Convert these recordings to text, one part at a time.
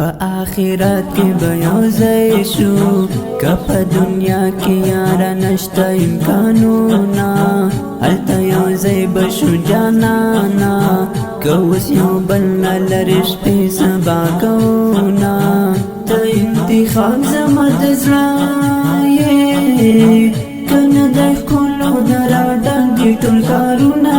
په آخرت کې به یو ځای شو که په دنیا کې یاره نشته امکانونه هلته یو ځای به شو جانانا که اوس یو بل نه لرې شپې سبا کوونه ته انتخاب زما د زړه یې که نه د ښکلو نه راډنګي ټول ښارونه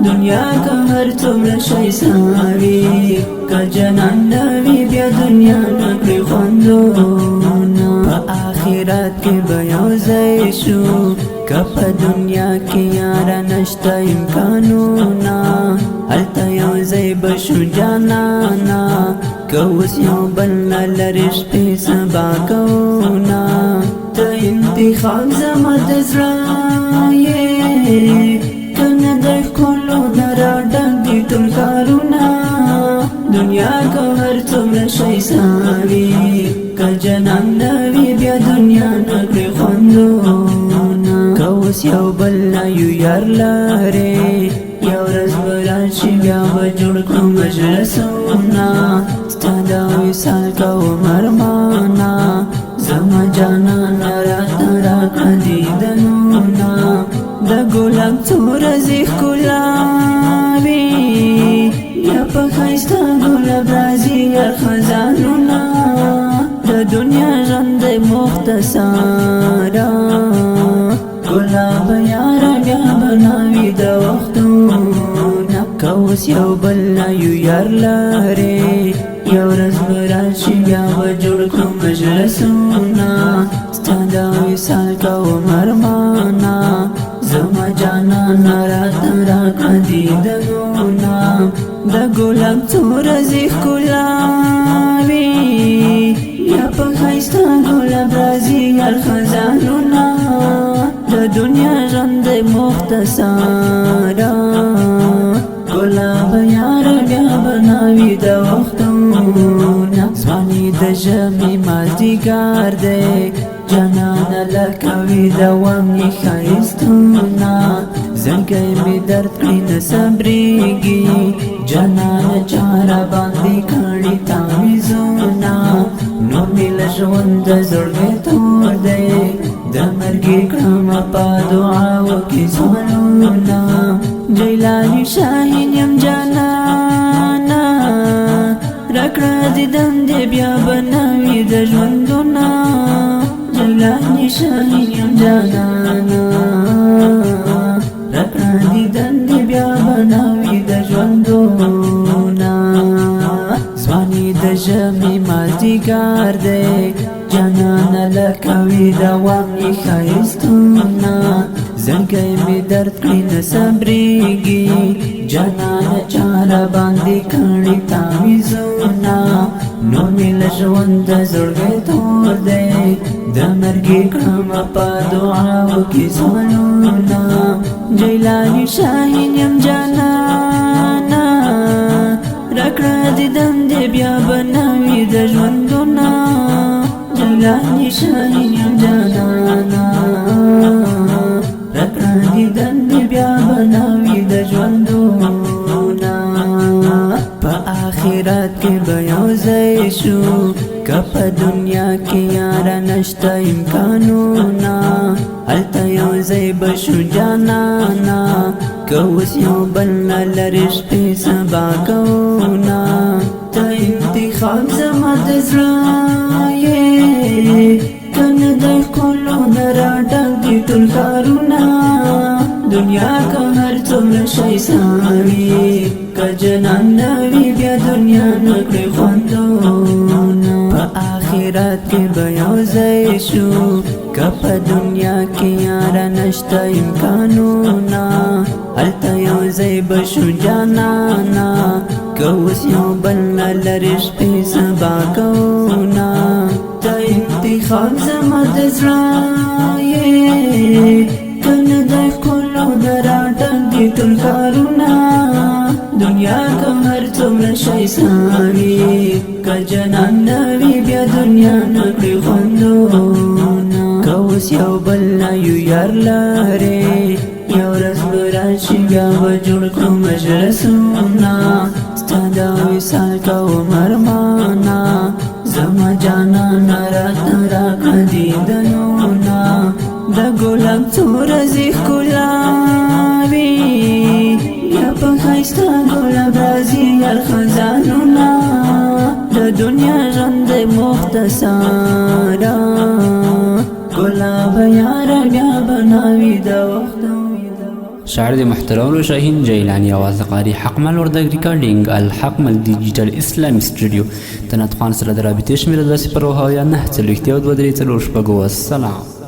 دنیا که هر څومره ښایسته وي که جنان نه وي بیا دنیا نه کړي خوندونه په آخرت کې به یو ځای شو که په دنیا کې یاره نشته امکانونه هلته یو ځای به شو جانانا که اوس یو بل نه لرې شپې سبا کوونه ته انتخاب زما د زړه یې که نه د ښکلو نه راډنګي ټول ښارونه دنیا که هر څومره ښایسته وي که جنان نه وي بیا دنیا نه کړي خوندونه که اوس یو بل نه یو یار لرې یو ورځ به راشي بیا به جوړ کړو مجلسونه ستا د وصال کوم ارمانه زما جانانه راته راکړه دیدنونه د ګلاب څو ورځې ښکلا وي یا په ښایسته ګلاب راځي هر خزانونه د دنیا ژوند دی مختصره ګلاب یاره بیا به نه وي د وختونه که اوس یو بل نه یو یار لرې یو ورځ به راشي بیا به جوړ کړو مجلسونه ستا د وصال کوم ارمانه زما جانانه راته راکړه دیدنونه د ګلاب څو ورځې ښکلا وي یا په ښایسته ګلاب راځي هر خزانونه د دنیا ژوند دی مختصره ګلاب یاره بیا به نه وي د وختونه ځواني د ژمي مازدیګر دی جانانه لکه وي دوام یې ښایستونه زړګی مې درد کړي نه صبرېږي جانانه چاره باندې کړي تعویضونه نور مې له ژونده زړګی تور دی د مرګې کړمه په دعاو کې سوالونه جیلاني شاهین یم جانانه راکړه دیدن دې بیا به نه وي د ژوندونه جیلاني شاهین یم جانانه راکړه دیدن دې بیا به نه وي د ژوندونه ځواني د ژمي مازدیګر دی جانانه لکه وي دوام یې ښایستونه زړګی مې درد کړي نه صبرېږي جانانه چاره باندې کړي تعویضونه نور مې له ژونده زړګی تور دی د مرګې کړمه په دعاو کې سوالونه جیلاني شاهین یم جانانه راکړه دیدن دې بیا به نه وي د ژوندونه جیلاني شاهین یم جانانه راکړه دیدن دې بیا به نه وي د ژوندونه په آخرت کې به یو ځای شو که په دنیا کې یاره نشته امکانونه هلته یو ځای به شو جانانا که اوس یو بل نه لرې شپې سبا کوونه ته انتخاب زما د زړه یې که نه د ښکلو نه راډنګي ټول ښارونه دنیا که هر څومره ښایسته وي که جنان نه وي بیا دنیا نه کړي خوندونه په آخرت کې به یو ځای شو که په دنیا کې یاره نشته امکانونه هلته یو ځای به شو جانانا که اوس یو بل نه لرې شپې سبا کوونه ته انتخاب زما د زړه یې که نه د ښکلو نه راډنګي ټول ښارونه دنیا که هر څومره ښایسته وي که جنان نه وي بیا دنیا نه کړي خوندونه که اوس یو بل نه یو یار لرې یو ورځ به راشي بیا به جوړ کړو مجلسونه ستا د وصال کوم ارمانه جانا نارات راکړه دیدنونه د ګلاب څو ورځې ښکلاوي یا په ښایسته ګلاب راځي یار خزانونه د دنیا ژوند دی مختصره ګلاب یار بیا بناوي د وخت شاعر محترم شاهین جیلانی آواز قاری حقمل وردگ ریکارڈنگ الحقمل دیجیٹل اسلامی اسٹوڈیو تنات خان سره د رابطې شمیره 0 9 3 2 3 4 السلام